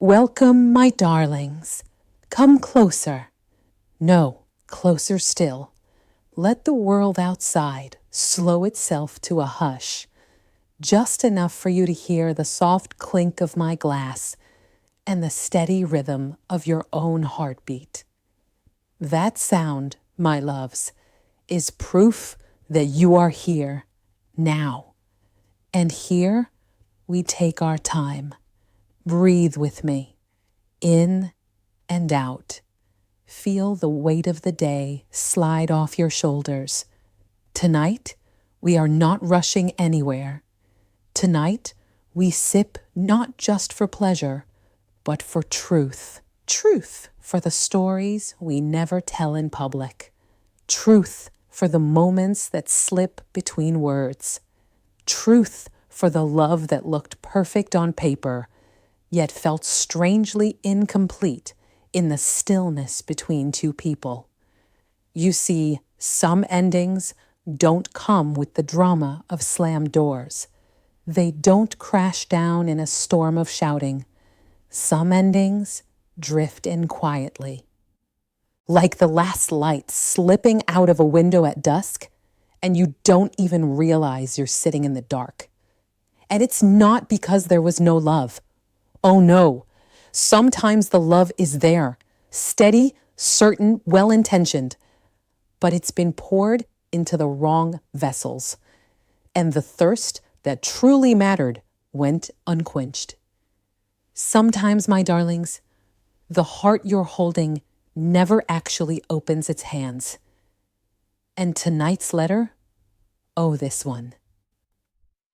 Welcome, my darlings. Come closer. No, closer still. Let the world outside slow itself to a hush, just enough for you to hear the soft clink of my glass and the steady rhythm of your own heartbeat. That sound, my loves, is proof that you are here, now. And here we take our time. Breathe with me, in and out. Feel the weight of the day slide off your shoulders. Tonight, we are not rushing anywhere. Tonight, we sip not just for pleasure, but for truth. Truth for the stories we never tell in public. Truth for the moments that slip between words. Truth for the love that looked perfect on paper, yet felt strangely incomplete in the stillness between two people. You see, some endings don't come with the drama of slammed doors. They don't crash down in a storm of shouting. Some endings drift in quietly. Like the last light slipping out of a window at dusk, and you don't even realize you're sitting in the dark. And it's not because there was no love. Oh no, sometimes the love is there, steady, certain, well-intentioned, but it's been poured into the wrong vessels, and the thirst that truly mattered went unquenched. Sometimes, my darlings, the heart you're holding never actually opens its hands. And tonight's letter, oh, this one,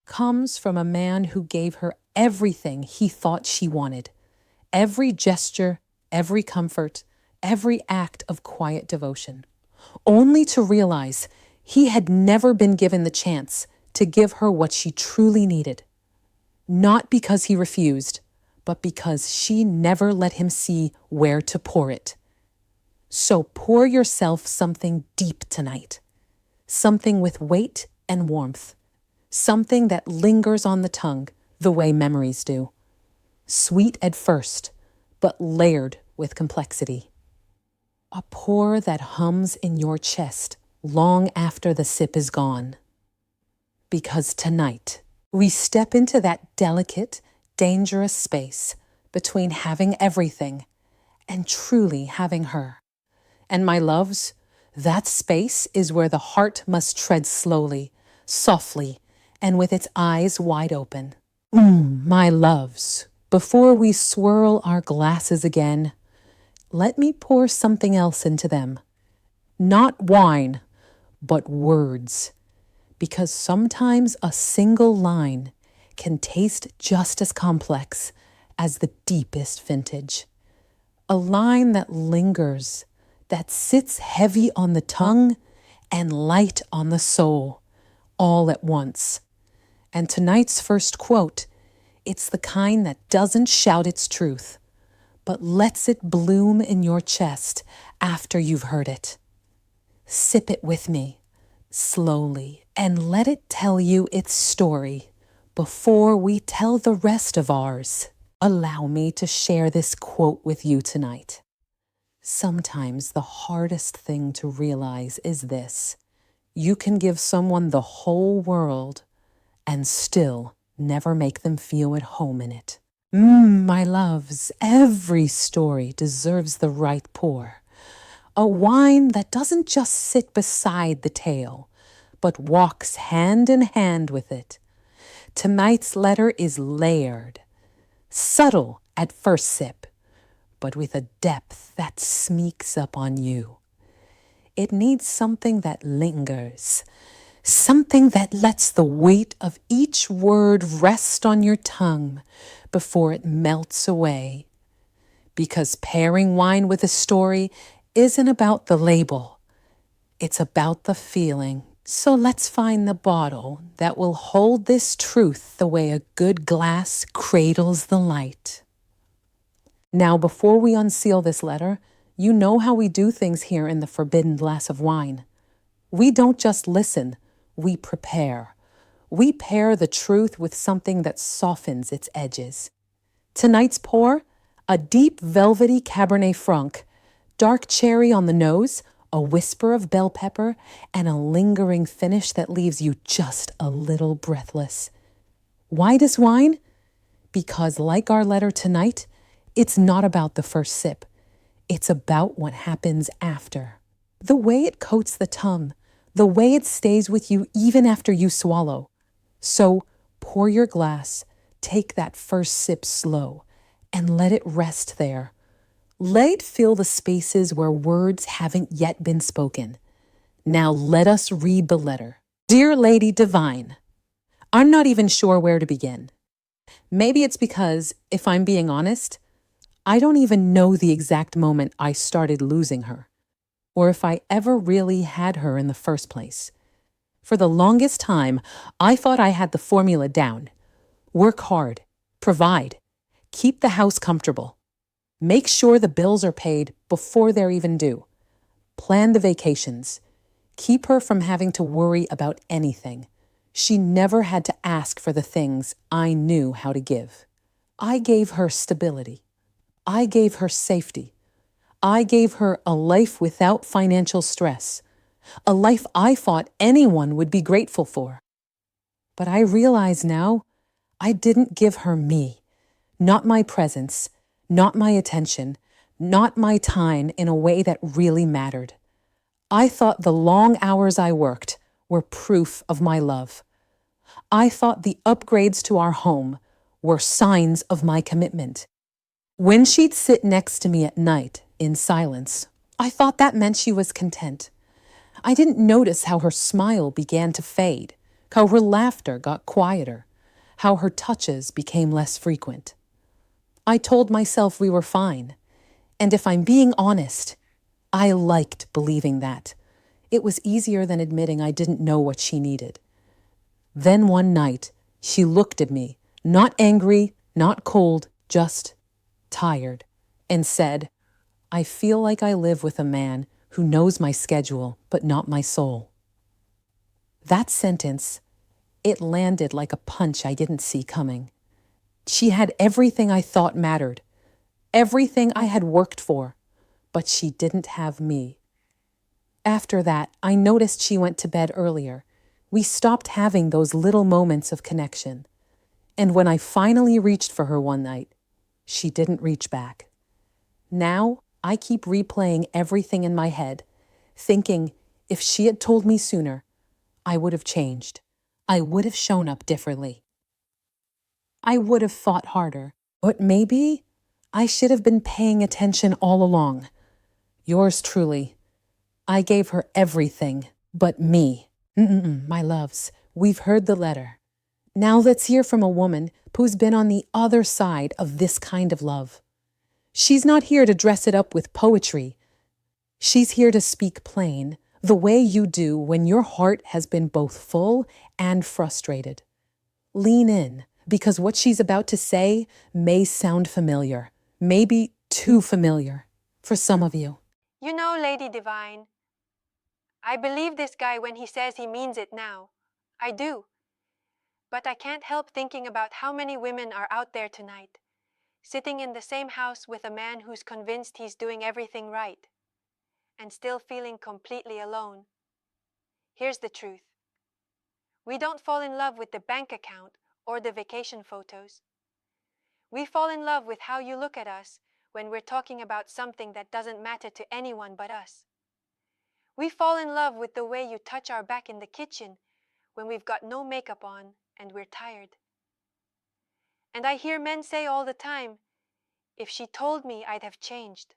comes from a man who gave her everything he thought she wanted. Every gesture, every comfort, every act of quiet devotion. Only to realize he had never been given the chance to give her what she truly needed. Not because he refused, but because she never let him see where to pour it. So pour yourself something deep tonight. Something with weight and warmth. Something that lingers on the tongue the way memories do. Sweet at first, but layered with complexity. A pour that hums in your chest long after the sip is gone. Because tonight, we step into that delicate, dangerous space between having everything and truly having her. And my loves, that space is where the heart must tread slowly, softly, and with its eyes wide open. My loves, before we swirl our glasses again, let me pour something else into them. Not wine, but words. Because sometimes a single line can taste just as complex as the deepest vintage. A line that lingers, that sits heavy on the tongue and light on the soul, all at once. And tonight's first quote, it's the kind that doesn't shout its truth, but lets it bloom in your chest after you've heard it. Sip it with me, slowly, and let it tell you its story before we tell the rest of ours. Allow me to share this quote with you tonight. Sometimes the hardest thing to realize is this: you can give someone the whole world and still never make them feel at home in it. My loves, every story deserves the right pour. A wine that doesn't just sit beside the tale, but walks hand in hand with it. Tonight's letter is layered, subtle at first sip, but with a depth that sneaks up on you. It needs something that lingers, something that lets the weight of each word rest on your tongue before it melts away. Because pairing wine with a story isn't about the label, it's about the feeling. So let's find the bottle that will hold this truth the way a good glass cradles the light. Now, before we unseal this letter, you know how we do things here in the Forbidden Glass of Wine. We don't just listen, we prepare. We pair the truth with something that softens its edges. Tonight's pour, A deep velvety Cabernet Franc, dark cherry on the nose, a whisper of bell pepper, and a lingering finish that leaves you just a little breathless. Why this wine? Because, like our letter tonight, it's not about the first sip. It's about what happens after. The way it coats the tongue, the way it stays with you even after you swallow. So pour your glass, take that first sip slow, and let it rest there. Let it fill the spaces where words haven't yet been spoken. Now let us read the letter. Dear Lady Divine, I'm not even sure where to begin. Maybe it's because, if I'm being honest, I don't even know the exact moment I started losing her, or if I ever really had her in the first place. For the longest time, I thought I had the formula down. Work hard, provide, keep the house comfortable, make sure the bills are paid before they're even due, plan the vacations, keep her from having to worry about anything. She never had to ask for the things I knew how to give. I gave her stability. I gave her safety. I gave her a life without financial stress, a life I thought anyone would be grateful for. But I realize now I didn't give her me, not my presence, not my attention, not my time in a way that really mattered. I thought the long hours I worked were proof of my love. I thought the upgrades to our home were signs of my commitment. When she'd sit next to me at night in silence, I thought that meant she was content. I didn't notice how her smile began to fade, how her laughter got quieter, how her touches became less frequent. I told myself we were fine, and if I'm being honest, I liked believing that. It was easier than admitting I didn't know what she needed. Then one night, she looked at me, not angry, not cold, just tired, and said, I feel like I live with a man who knows my schedule, but not my soul. That sentence, it landed like a punch I didn't see coming. She had everything I thought mattered, everything I had worked for, but she didn't have me. After that, I noticed she went to bed earlier. We stopped having those little moments of connection. And when I finally reached for her one night, she didn't reach back. Now, I keep replaying everything in my head, thinking if she had told me sooner, I would have changed. I would have shown up differently. I would have fought harder, but maybe I should have been paying attention all along. Yours truly. I gave her everything but me. My loves, we've heard the letter. Now let's hear from a woman who's been on the other side of this kind of love. She's not here to dress it up with poetry. She's here to speak plain, the way you do when your heart has been both full and frustrated. Lean in, because what she's about to say may sound familiar, maybe too familiar for some of you. You know, Lady Divine, I believe this guy when he says he means it now. I do. But I can't help thinking about how many women are out there tonight, sitting in the same house with a man who's convinced he's doing everything right, and still feeling completely alone. Here's the truth. We don't fall in love with the bank account or the vacation photos. We fall in love with how you look at us when we're talking about something that doesn't matter to anyone but us. We fall in love with the way you touch our back in the kitchen when we've got no makeup on and we're tired. And I hear men say all the time, if she told me, I'd have changed.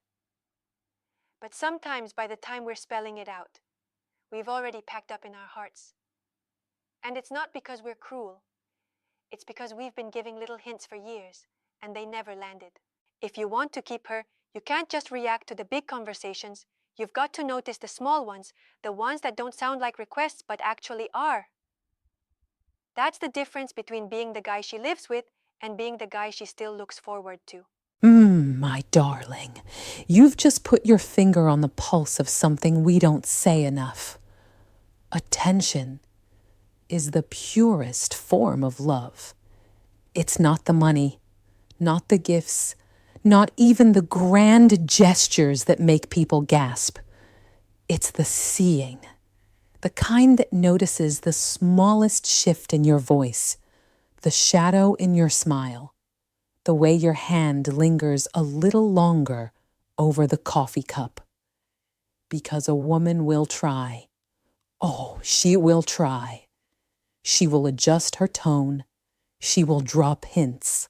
But sometimes by the time we're spelling it out, we've already packed up in our hearts. And it's not because we're cruel. It's because we've been giving little hints for years, and they never landed. If you want to keep her, you can't just react to the big conversations. You've got to notice the small ones, the ones that don't sound like requests but actually are. That's the difference between being the guy she lives with and being the guy she still looks forward to. My darling, you've just put your finger on the pulse of something we don't say enough. Attention is the purest form of love. It's not the money, not the gifts, not even the grand gestures that make people gasp. It's the seeing, the kind that notices the smallest shift in your voice, the shadow in your smile, the way your hand lingers a little longer over the coffee cup. Because a woman will try. Oh, she will try. She will adjust her tone. She will drop hints.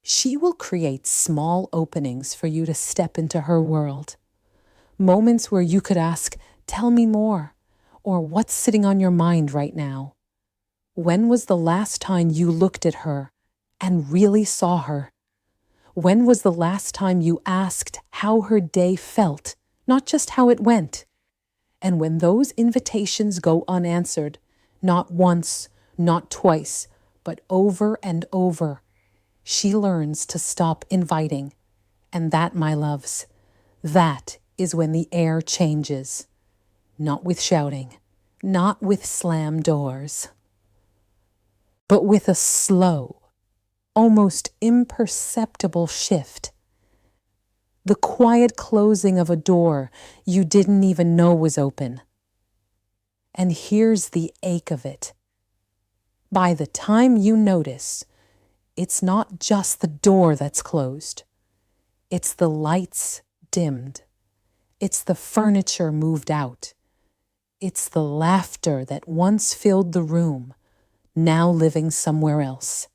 She will create small openings for you to step into her world. Moments where you could ask, "Tell me more," or "What's sitting on your mind right now?" When was the last time you looked at her and really saw her? When was the last time you asked how her day felt, not just how it went? And when those invitations go unanswered, not once, not twice, but over and over, she learns to stop inviting. And that, my loves, that is when the air changes. Not with shouting, not with slam doors, but with a slow, almost imperceptible shift. The quiet closing of a door you didn't even know was open. And here's the ache of it. By the time you notice, it's not just the door that's closed. It's the lights dimmed. It's the furniture moved out. It's the laughter that once filled the room, now living somewhere else.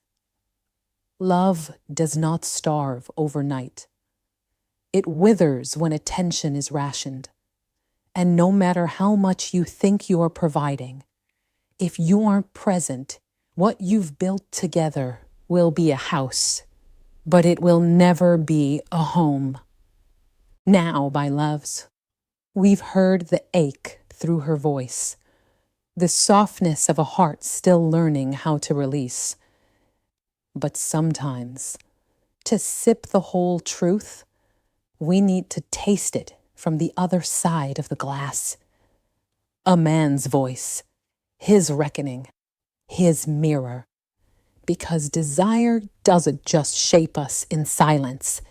Love does not starve overnight. It withers when attention is rationed. And no matter how much you think you're providing, if you aren't present, what you've built together will be a house, but it will never be a home. Now, my loves, we've heard the ache through her voice, the softness of a heart still learning how to release. But sometimes, to sip the whole truth, we need to taste it from the other side of the glass. A man's voice, his reckoning, his mirror. Because desire doesn't just shape us in silence.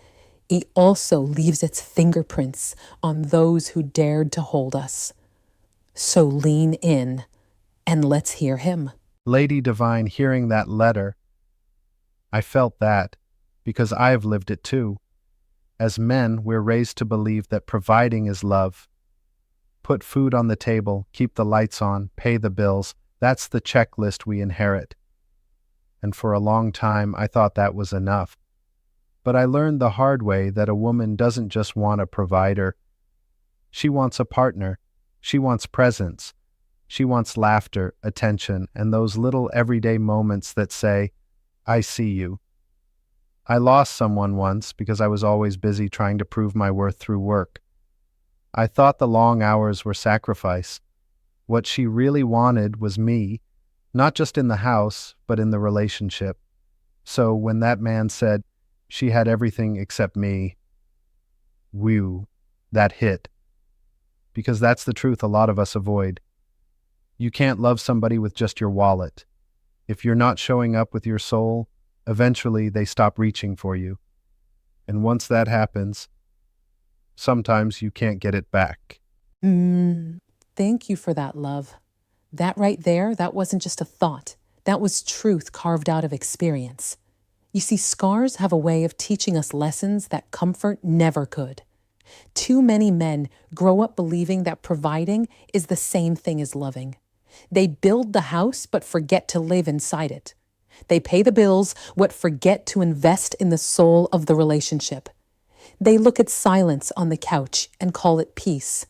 It also leaves its fingerprints on those who dared to hold us. So lean in and let's hear him. Lady Divine, hearing that letter, I felt that, because I've lived it too. As men, we're raised to believe that providing is love. Put food on the table, keep the lights on, pay the bills. That's the checklist we inherit. And for a long time, I thought that was enough. But I learned the hard way that a woman doesn't just want a provider. She wants a partner. She wants presence. She wants laughter, attention, and those little everyday moments that say, "I see you." I lost someone once because I was always busy trying to prove my worth through work. I thought the long hours were sacrifice. What she really wanted was me, not just in the house, but in the relationship. So when that man said she had everything except me, whew, that hit. Because that's the truth a lot of us avoid. You can't love somebody with just your wallet. If you're not showing up with your soul, eventually they stop reaching for you. And once that happens, sometimes you can't get it back. Thank you for that, love. That right there, that wasn't just a thought. That was truth carved out of experience. You see, scars have a way of teaching us lessons that comfort never could. Too many men grow up believing that providing is the same thing as loving. They build the house but forget to live inside it. They pay the bills but forget to invest in the soul of the relationship. They look at silence on the couch and call it peace,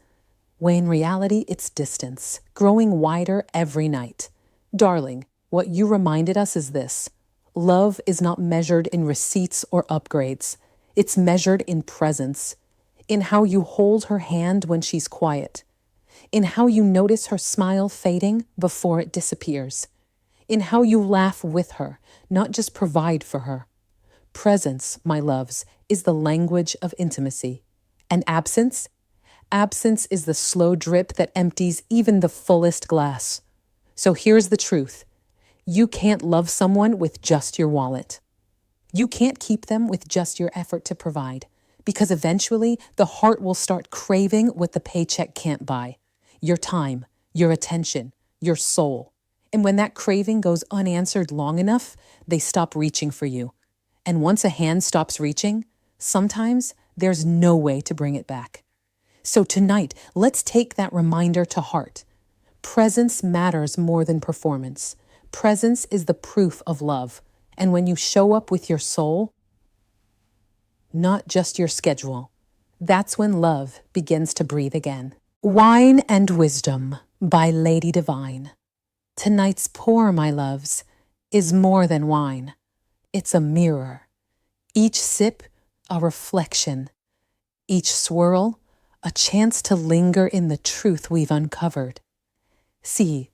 when in reality it's distance, growing wider every night. Darling, what you reminded us is this: love is not measured in receipts or upgrades. It's measured in presence, in how you hold her hand when she's quiet, in how you notice her smile fading before it disappears, in how you laugh with her, not just provide for her. Presence, my loves, is the language of intimacy. And absence? Absence is the slow drip that empties even the fullest glass. So here's the truth. You can't love someone with just your wallet. You can't keep them with just your effort to provide, because eventually the heart will start craving what the paycheck can't buy: your time, your attention, your soul. And when that craving goes unanswered long enough, they stop reaching for you. And once a hand stops reaching, sometimes there's no way to bring it back. So tonight, let's take that reminder to heart. Presence matters more than performance. Presence is the proof of love. And when you show up with your soul, not just your schedule, that's when love begins to breathe again. Wine and Wisdom by Lady Divine. Tonight's pour, my loves, is more than wine. It's a mirror. Each sip, a reflection. Each swirl, a chance to linger in the truth we've uncovered. See,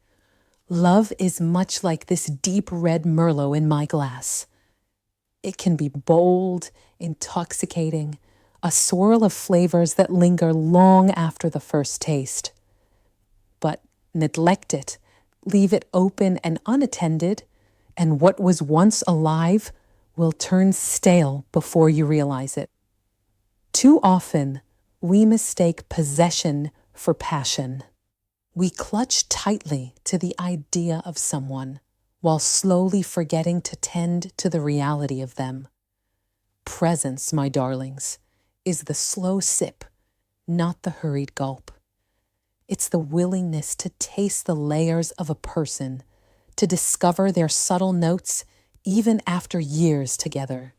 love is much like this deep red Merlot in my glass. It can be bold, intoxicating, a swirl of flavors that linger long after the first taste. But neglect it, leave it open and unattended, and what was once alive will turn stale before you realize it. Too often, we mistake possession for passion. We clutch tightly to the idea of someone while slowly forgetting to tend to the reality of them. Presence, my darlings, is the slow sip, not the hurried gulp. It's the willingness to taste the layers of a person, to discover their subtle notes even after years together.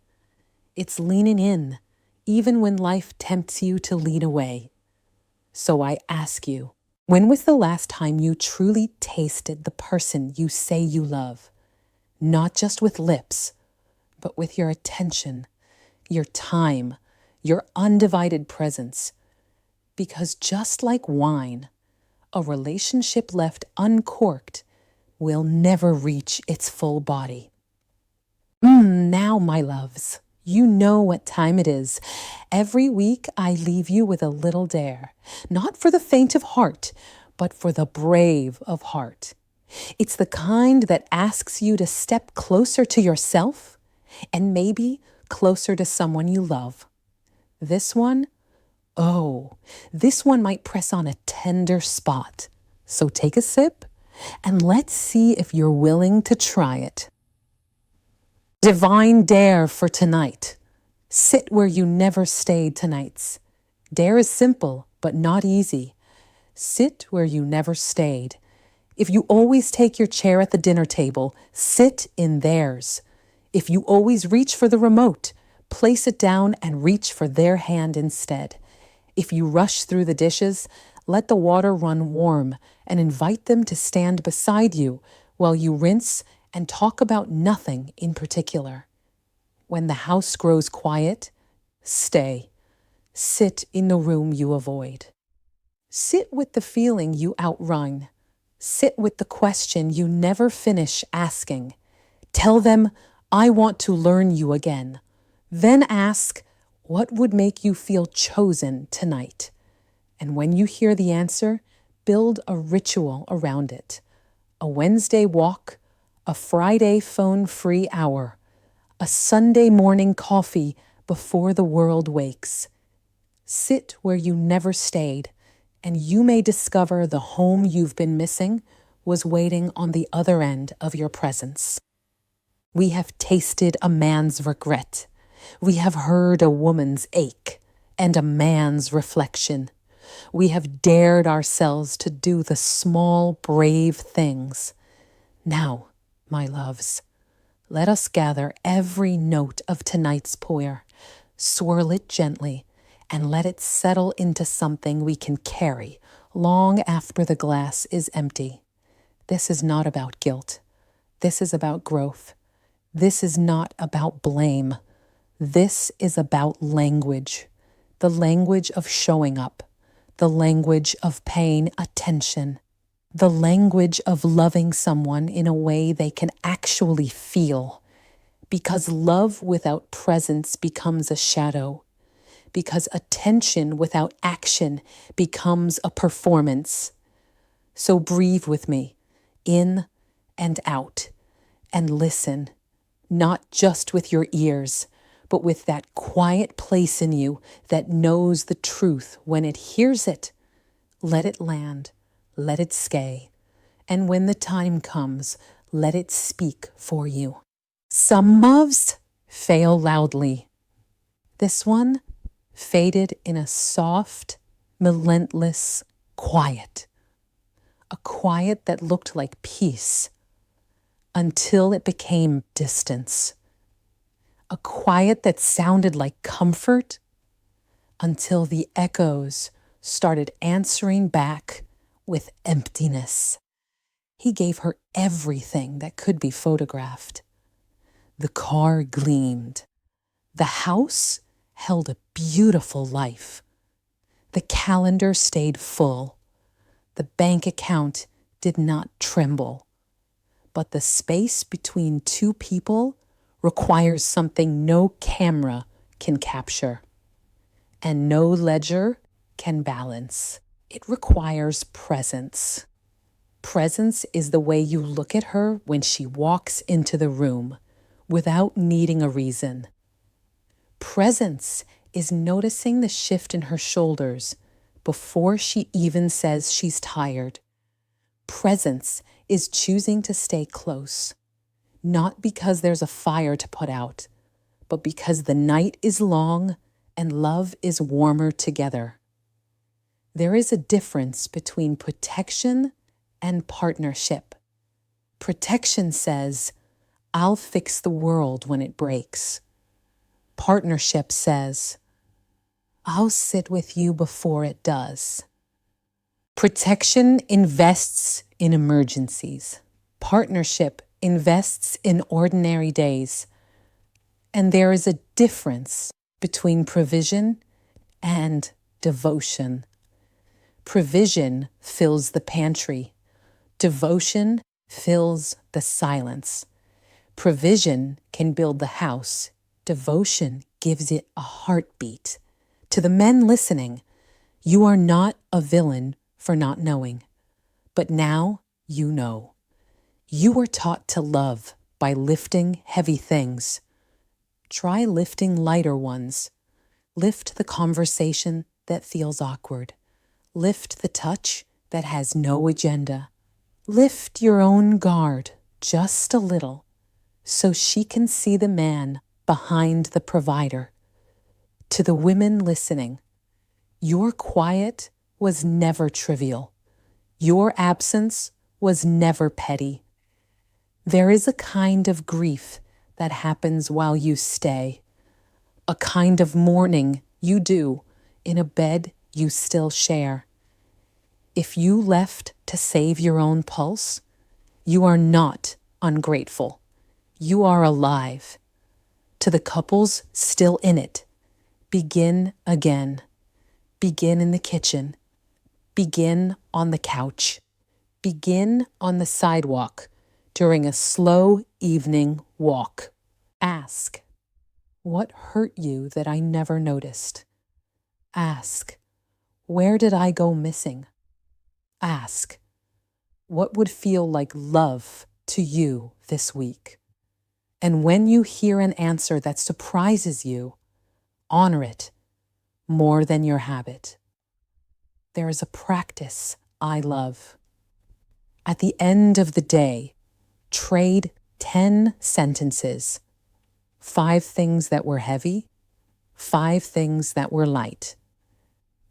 It's leaning in, even when life tempts you to lean away. So I ask you, when was the last time you truly tasted the person you say you love? Not just with lips, but with your attention, your time, your undivided presence. Because just like wine, a relationship left uncorked will never reach its full body. Now, my loves, you know what time it is. Every week I leave you with a little dare, not for the faint of heart, but for the brave of heart. It's the kind that asks you to step closer to yourself and maybe closer to someone you love. This one, this one might press on a tender spot. So take a sip and let's see if you're willing to try it. Divine dare for tonight. Sit where you never stayed tonight's. Dare is simple, but not easy. Sit where you never stayed. If you always take your chair at the dinner table, sit in theirs. If you always reach for the remote, place it down and reach for their hand instead. If you rush through the dishes, let the water run warm and invite them to stand beside you while you rinse and talk about nothing in particular. When the house grows quiet, stay. Sit in the room you avoid. Sit with the feeling you outrun. Sit with the question you never finish asking. Tell them, I want to learn you again. Then ask, what would make you feel chosen tonight? And when you hear the answer, build a ritual around it. A Wednesday walk, a Friday phone-free hour, a Sunday morning coffee before the world wakes. Sit where you never stayed, and you may discover the home you've been missing was waiting on the other end of your presence. We have tasted a man's regret. We have heard a woman's ache and a man's reflection. We have dared ourselves to do the small, brave things. Now, my loves, let us gather every note of tonight's pour, swirl it gently, and let it settle into something we can carry long after the glass is empty. This is not about guilt. This is about growth. This is not about blame. This is about language, the language of showing up, the language of paying attention, the language of loving someone in a way they can actually feel. Because love without presence becomes a shadow. Because attention without action becomes a performance. So breathe with me, in and out, and listen. not just with your ears, but with that quiet place in you that knows the truth when it hears it. Let it land, let it stay, and when the time comes, let it speak for you. Some loves fail loudly. This one faded in a soft, relentless quiet. A quiet that looked like peace until it became distance. A quiet that sounded like comfort until the echoes started answering back with emptiness. He gave her everything that could be photographed. The car gleamed. The house held a beautiful life. The calendar stayed full. The bank account did not tremble. But the space between two people requires something no camera can capture and no ledger can balance. It requires presence. Presence is the way you look at her when she walks into the room without needing a reason. Presence is noticing the shift in her shoulders before she even says she's tired. Presence is choosing to stay close, not because there's a fire to put out, but because the night is long and love is warmer together. There is a difference between protection and partnership. Protection says, I'll fix the world when it breaks. Partnership says, I'll sit with you before it does. Protection invests in emergencies. Partnership invests in ordinary days. And there is a difference between provision and devotion. Provision fills the pantry. Devotion fills the silence. Provision can build the house. Devotion gives it a heartbeat. To the men listening, you are not a villain for not knowing. But now you know. You were taught to love by lifting heavy things. Try lifting lighter ones. Lift the conversation that feels awkward. Lift the touch that has no agenda. Lift your own guard just a little so she can see the man behind the provider. To the women listening, your quiet was never trivial. Your absence was never petty. There is a kind of grief that happens while you stay, a kind of mourning you do in a bed you still share. If you left to save your own pulse, you are not ungrateful. You are alive. To the couples still in it, begin again. Begin in the kitchen. Begin on the couch. Begin on the sidewalk during a slow evening walk. Ask, what hurt you that I never noticed? Ask, where did I go missing? Ask, what would feel like love to you this week? And when you hear an answer that surprises you, honor it more than your habit. There is a practice I love. At the end of the day, trade 10 sentences. 5 things that were heavy, 5 things that were light.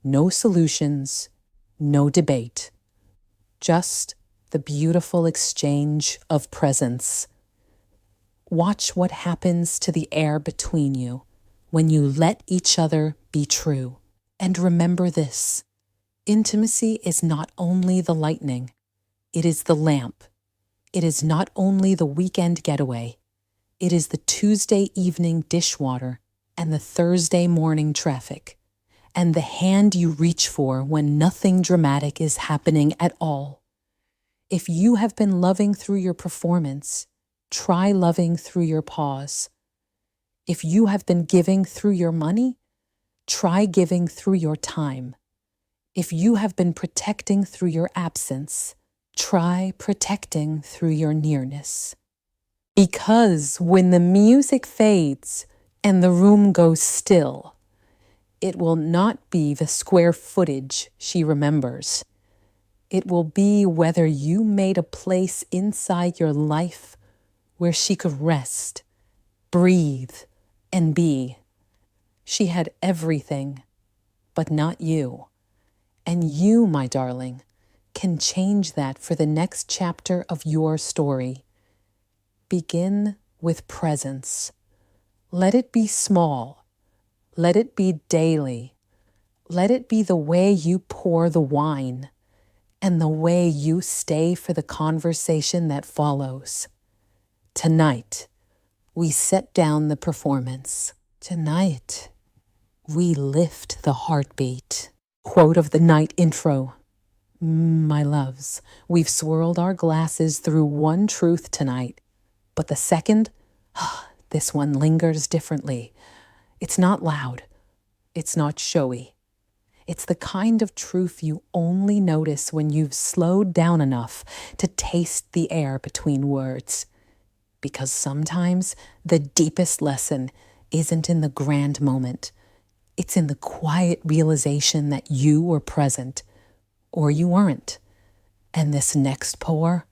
No solutions, no debate. Just the beautiful exchange of presence. Watch what happens to the air between you when you let each other be true. And remember this, intimacy is not only the lightning, it is the lamp. It is not only the weekend getaway, it is the Tuesday evening dishwater and the Thursday morning traffic, and the hand you reach for when nothing dramatic is happening at all. If you have been loving through your performance, try loving through your pause. If you have been giving through your money, try giving through your time. If you have been protecting through your absence, try protecting through your nearness. Because when the music fades and the room goes still, it will not be the square footage she remembers. It will be whether you made a place inside your life where she could rest, breathe, and be. She had everything, but not you. And you, my darling, can change that for the next chapter of your story. Begin with presence. Let it be small. Let it be daily. Let it be the way you pour the wine and the way you stay for the conversation that follows. Tonight, we set down the performance. Tonight, we lift the heartbeat. Quote of the night intro. My loves, we've swirled our glasses through one truth tonight, but the second, this one lingers differently. It's not loud. It's not showy. It's the kind of truth you only notice when you've slowed down enough to taste the air between words. Because sometimes the deepest lesson isn't in the grand moment. It's in the quiet realization that you were present, or you weren't. And this next pour,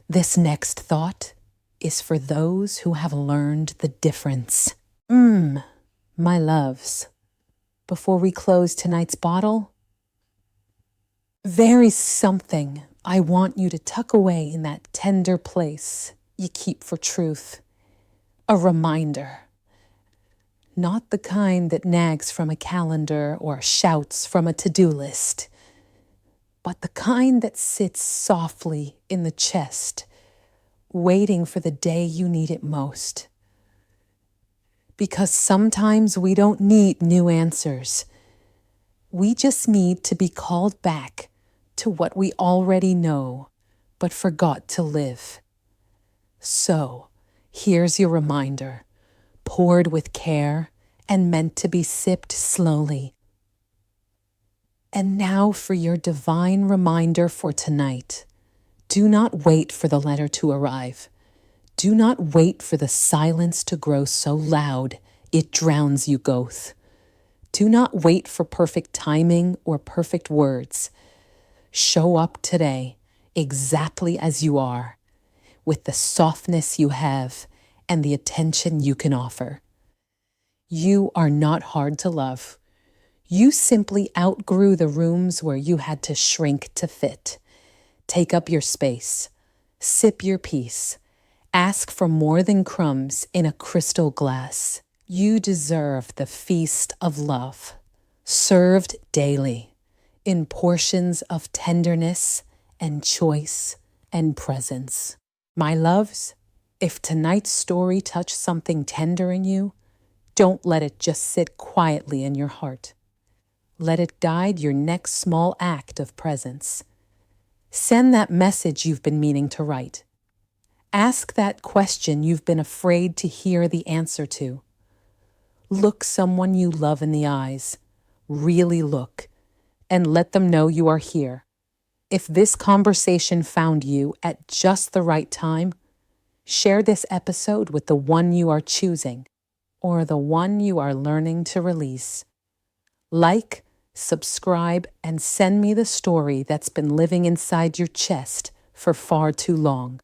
this next thought, is for those who have learned the difference. My loves, before we close tonight's bottle, there is something I want you to tuck away in that tender place you keep for truth. A reminder. Not the kind that nags from a calendar or shouts from a to-do list, but the kind that sits softly in the chest, waiting for the day you need it most. Because sometimes we don't need new answers. We just need to be called back to what we already know, but forgot to live. So, here's your reminder, poured with care and meant to be sipped slowly. And now for your divine reminder for tonight. Do not wait for the letter to arrive. Do not wait for the silence to grow so loud it drowns you both. Do not wait for perfect timing or perfect words. Show up today exactly as you are, with the softness you have and the attention you can offer. You are not hard to love. You simply outgrew the rooms where you had to shrink to fit. Take up your space. Sip your peace. Ask for more than crumbs in a crystal glass. You deserve the feast of love, served daily, in portions of tenderness and choice and presence. My loves, if tonight's story touched something tender in you, don't let it just sit quietly in your heart. Let it guide your next small act of presence. Send that message you've been meaning to write. Ask that question you've been afraid to hear the answer to. Look someone you love in the eyes. Really look, and let them know you are here. If this conversation found you at just the right time, share this episode with the one you are choosing, or the one you are learning to release. Like, subscribe, and send me the story that's been living inside your chest for far too long.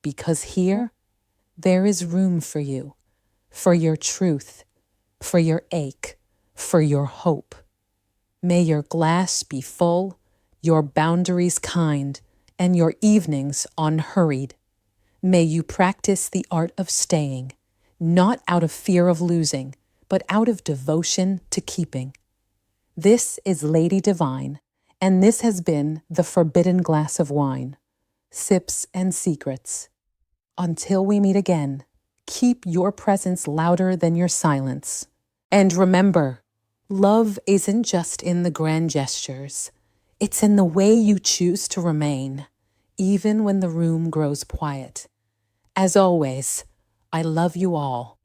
Because here, there is room for you, for your truth, for your ache, for your hope. May your glass be full, your boundaries kind, and your evenings unhurried. May you practice the art of staying, not out of fear of losing, but out of devotion to keeping. This is Lady Divine, and this has been The Forbidden Glass of Wine, Sips and Secrets. Until we meet again, keep your presence louder than your silence. And remember, love isn't just in the grand gestures. It's in the way you choose to remain, even when the room grows quiet. As always, I love you all.